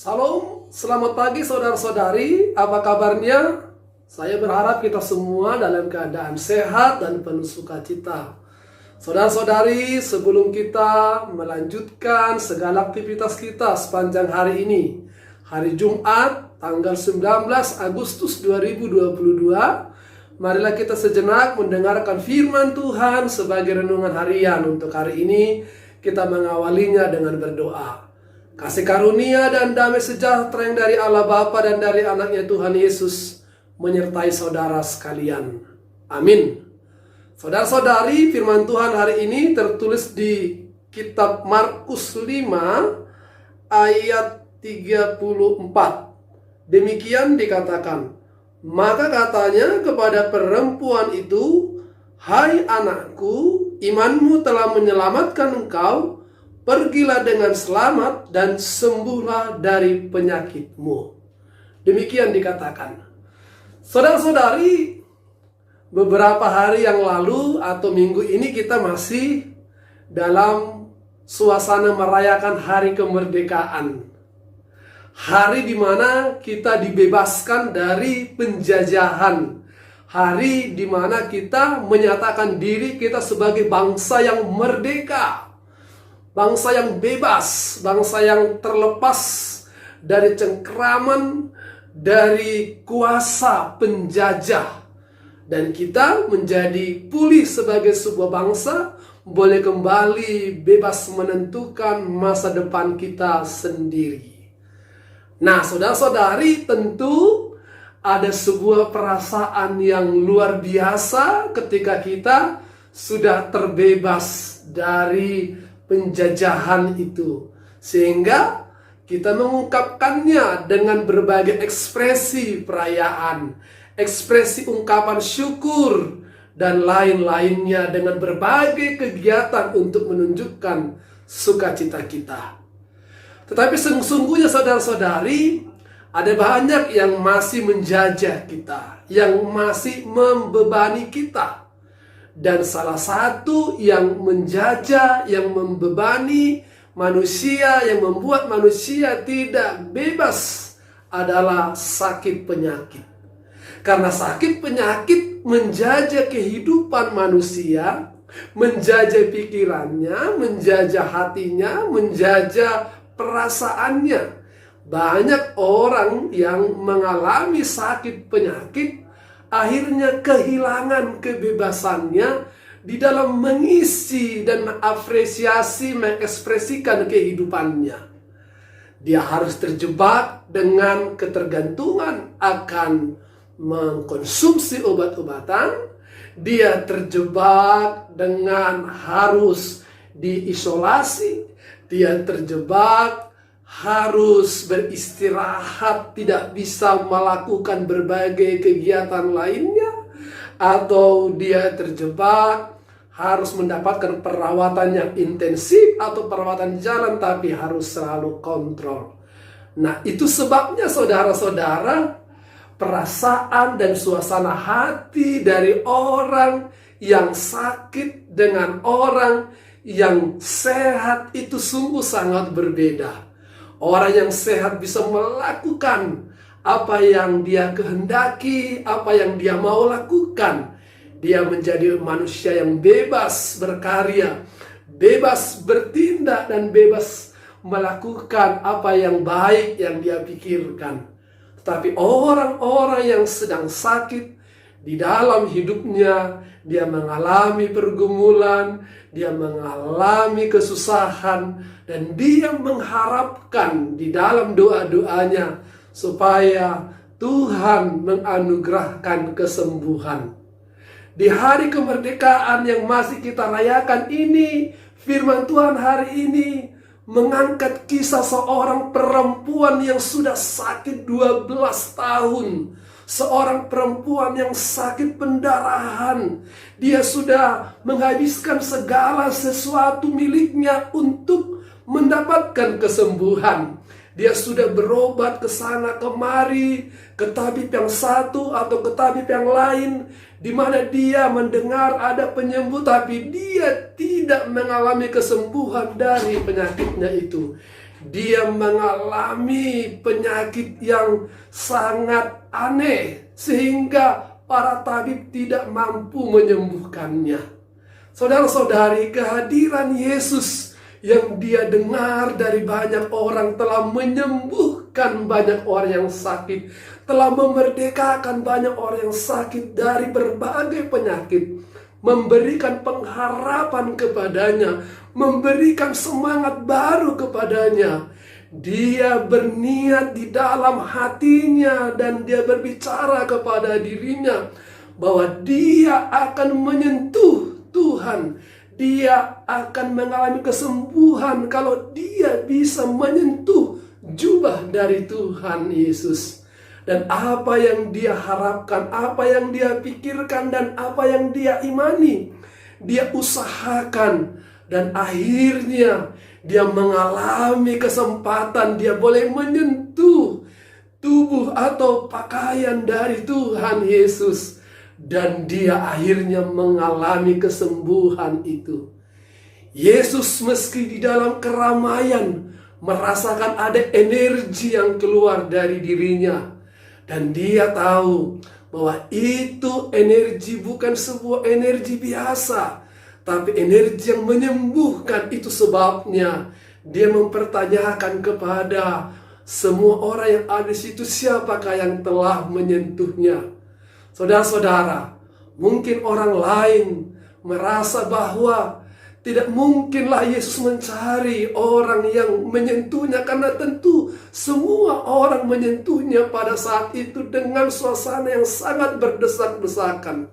Salam, selamat pagi saudara-saudari, apa kabarnya? Saya berharap kita semua dalam keadaan sehat dan penuh sukacita. Saudara-saudari, sebelum kita melanjutkan segala aktivitas kita sepanjang hari ini, hari Jumat, tanggal 19 Agustus 2022, marilah kita sejenak mendengarkan firman Tuhan sebagai renungan harian. Untuk hari ini, kita mengawalinya dengan berdoa. Kasih karunia dan damai sejahtera yang dari Allah Bapa dan dari anaknya Tuhan Yesus menyertai saudara sekalian. Amin. Saudara-saudari, firman Tuhan hari ini tertulis di kitab Markus 5 ayat 34. Demikian dikatakan, maka katanya kepada perempuan itu, "Hai anakku, imanmu telah menyelamatkan engkau. Pergilah dengan selamat dan sembuhlah dari penyakitmu." Demikian dikatakan. Saudara-saudari, beberapa hari yang lalu atau minggu ini kita masih dalam suasana merayakan hari kemerdekaan. Hari di mana kita dibebaskan dari penjajahan. Hari di mana kita menyatakan diri kita sebagai bangsa yang merdeka. Bangsa yang bebas, bangsa yang terlepas dari cengkraman, dari kuasa penjajah. Dan kita menjadi pulih sebagai sebuah bangsa, boleh kembali bebas menentukan masa depan kita sendiri. Nah, saudara-saudari, tentu ada sebuah perasaan yang luar biasa ketika kita sudah terbebas dari penjajahan itu, sehingga kita mengungkapkannya dengan berbagai ekspresi perayaan, ekspresi ungkapan syukur, dan lain-lainnya dengan berbagai kegiatan untuk menunjukkan sukacita kita. Tetapi sesungguhnya saudara-saudari, ada banyak yang masih menjajah kita, yang masih membebani kita. Dan salah satu yang menjajah, yang membebani manusia, yang membuat manusia tidak bebas adalah sakit penyakit. Karena sakit penyakit menjajah kehidupan manusia, menjajah pikirannya, menjajah hatinya, menjajah perasaannya. Banyak orang yang mengalami sakit penyakit akhirnya kehilangan kebebasannya di dalam mengisi dan mengapresiasi, mengekspresikan kehidupannya. Dia harus terjebak dengan ketergantungan akan mengkonsumsi obat-obatan. Dia terjebak dengan harus diisolasi. Dia terjebak harus beristirahat, tidak bisa melakukan berbagai kegiatan lainnya, atau dia terjebak harus mendapatkan perawatan yang intensif atau perawatan jalan, tapi harus selalu kontrol. Nah, itu sebabnya saudara-saudara, perasaan dan suasana hati dari orang yang sakit dengan orang yang sehat itu sungguh sangat berbeda. Orang yang sehat bisa melakukan apa yang dia kehendaki, apa yang dia mau lakukan. Dia menjadi manusia yang bebas berkarya, bebas bertindak, dan bebas melakukan apa yang baik yang dia pikirkan. Tetapi orang-orang yang sedang sakit, di dalam hidupnya dia mengalami pergumulan, dia mengalami kesusahan, dan dia mengharapkan di dalam doa-doanya supaya Tuhan menganugerahkan kesembuhan. Di hari kemerdekaan yang masih kita rayakan ini, firman Tuhan hari ini mengangkat kisah seorang perempuan yang sudah sakit 12 tahun. Seorang perempuan yang sakit pendarahan. Dia sudah menghabiskan segala sesuatu miliknya untuk mendapatkan kesembuhan. Dia sudah berobat ke sana kemari, ke tabib yang satu atau ke tabib yang lain, di mana dia mendengar ada penyembuh, tapi dia tidak mengalami kesembuhan dari penyakitnya itu. Dia mengalami penyakit yang sangat aneh sehingga para tabib tidak mampu menyembuhkannya. Saudara-saudari, kehadiran Yesus yang dia dengar dari banyak orang telah menyembuhkan banyak orang yang sakit, telah memerdekakan banyak orang yang sakit dari berbagai penyakit, memberikan pengharapan kepadanya, memberikan semangat baru kepadanya. Dia berniat di dalam hatinya dan dia berbicara kepada dirinya bahwa dia akan menyentuh Tuhan. Dia akan mengalami kesembuhan kalau dia bisa menyentuh jubah dari Tuhan Yesus. Dan apa yang dia harapkan, apa yang dia pikirkan, dan apa yang dia imani, dia usahakan. Dan akhirnya dia mengalami kesempatan, dia boleh menyentuh tubuh atau pakaian dari Tuhan Yesus. Dan dia akhirnya mengalami kesembuhan itu. Yesus meski di dalam keramaian merasakan ada energi yang keluar dari dirinya. Dan dia tahu bahwa itu energi bukan sebuah energi biasa, tapi energi yang menyembuhkan. Itu sebabnya dia mempertanyakan kepada semua orang yang ada di situ, siapakah yang telah menyentuhnya. Saudara-saudara, mungkin orang lain merasa bahwa tidak mungkinlah Yesus mencari orang yang menyentuhnya, karena tentu semua orang menyentuhnya pada saat itu dengan suasana yang sangat berdesak-desakan.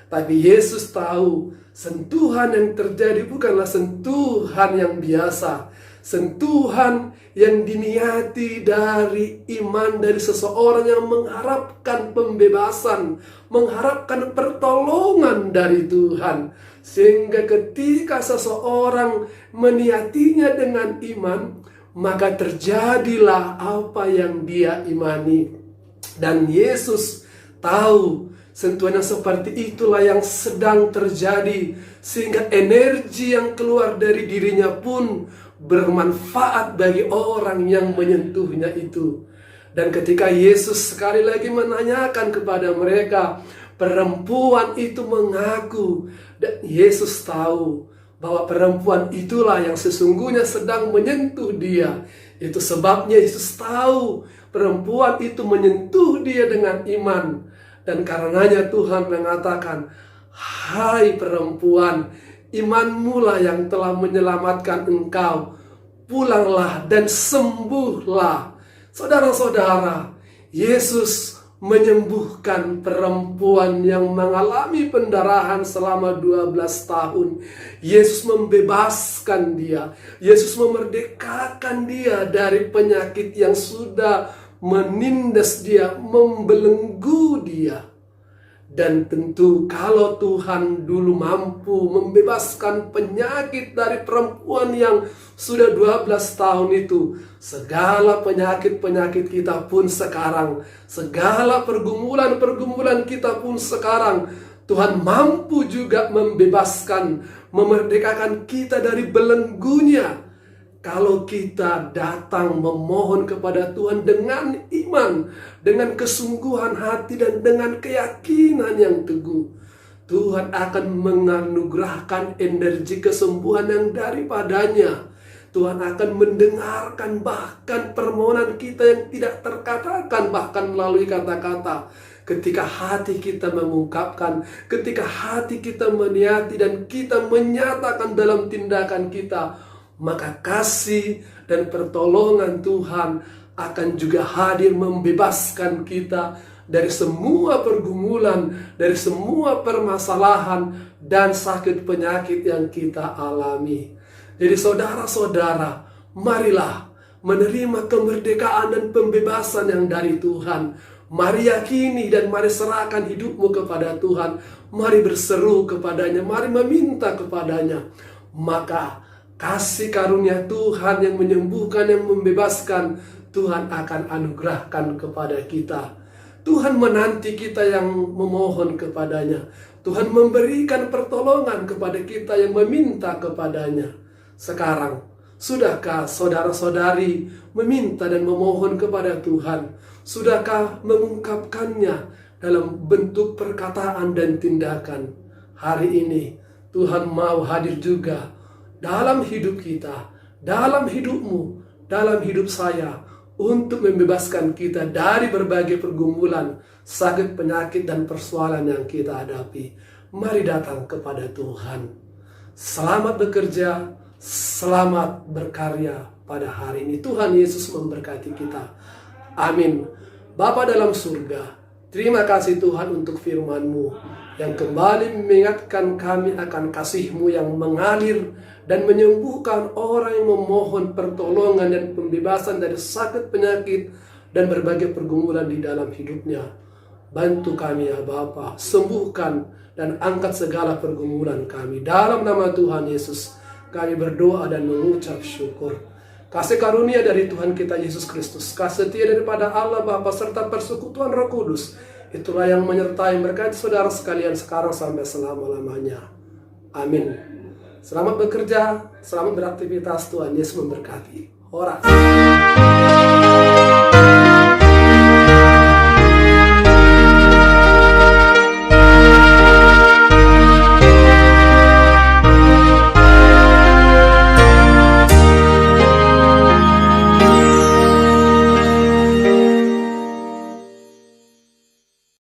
Tapi Yesus tahu sentuhan yang terjadi bukanlah sentuhan yang biasa, sentuhan yang diniati dari iman dari seseorang yang mengharapkan pembebasan, mengharapkan pertolongan dari Tuhan. Sehingga ketika seseorang meniatinya dengan iman, maka terjadilah apa yang dia imani. Dan Yesus tahu sentuhan yang seperti itulah yang sedang terjadi, sehingga energi yang keluar dari dirinya pun bermanfaat bagi orang yang menyentuhnya itu. Dan ketika Yesus sekali lagi menanyakan kepada mereka, perempuan itu mengaku, dan Yesus tahu bahwa perempuan itulah yang sesungguhnya sedang menyentuh dia. Itu sebabnya Yesus tahu perempuan itu menyentuh dia dengan iman. Dan karenanya Tuhan mengatakan, hai perempuan, imanmu lah yang telah menyelamatkan engkau. Pulanglah dan sembuhlah. Saudara-saudara, Yesus menyembuhkan perempuan yang mengalami pendarahan selama 12 tahun. Yesus membebaskan dia. Yesus memerdekakan dia dari penyakit yang sudah menindas dia, membelenggu dia. Dan tentu kalau Tuhan dulu mampu membebaskan penyakit dari perempuan yang sudah 12 tahun itu, segala penyakit-penyakit kita pun sekarang, segala pergumulan-pergumulan kita pun sekarang, Tuhan mampu juga membebaskan, memerdekakan kita dari belenggunya. Kalau kita datang memohon kepada Tuhan dengan iman, dengan kesungguhan hati dan dengan keyakinan yang teguh, Tuhan akan menganugerahkan energi kesembuhan yang daripadanya. Tuhan akan mendengarkan bahkan permohonan kita yang tidak terkatakan, bahkan melalui kata-kata. Ketika hati kita mengungkapkan, ketika hati kita meniati dan kita menyatakan dalam tindakan kita, maka kasih dan pertolongan Tuhan akan juga hadir membebaskan kita dari semua pergumulan, dari semua permasalahan dan sakit penyakit yang kita alami. Jadi saudara-saudara, marilah menerima kemerdekaan dan pembebasan yang dari Tuhan. Mari yakini dan mari serahkan hidupmu kepada Tuhan. Mari berseru kepadanya, mari meminta kepadanya. Maka kasih karunia Tuhan yang menyembuhkan, yang membebaskan, Tuhan akan anugerahkan kepada kita. Tuhan menanti kita yang memohon kepadanya. Tuhan memberikan pertolongan kepada kita yang meminta kepadanya. Sekarang, Sudahkah saudara-saudari meminta dan memohon kepada Tuhan? Sudahkah mengungkapkannya dalam bentuk perkataan dan tindakan? Hari ini Tuhan mau hadir juga dalam hidup kita, dalam hidupmu, dalam hidup saya, untuk membebaskan kita dari berbagai pergumulan, sakit, penyakit, dan persoalan yang kita hadapi. Mari datang kepada Tuhan. Selamat bekerja, selamat berkarya pada hari ini. Tuhan Yesus memberkati kita. Amin. Bapa dalam surga, terima kasih Tuhan untuk firman-Mu yang kembali mengingatkan kami akan kasih-Mu yang mengalir dan menyembuhkan orang yang memohon pertolongan dan pembebasan dari sakit, penyakit, dan berbagai pergumulan di dalam hidupnya. Bantu kami ya Bapa, sembuhkan dan angkat segala pergumulan kami. Dalam nama Tuhan Yesus, kami berdoa dan mengucap syukur. Kasih karunia dari Tuhan kita Yesus Kristus, kasih setia daripada Allah Bapa serta persekutuan Roh Kudus, itulah yang menyertai berkati saudara sekalian sekarang sampai selama-lamanya. Amin. Selamat bekerja, selamat beraktivitas. Tuhan Yesus memberkati. Horas.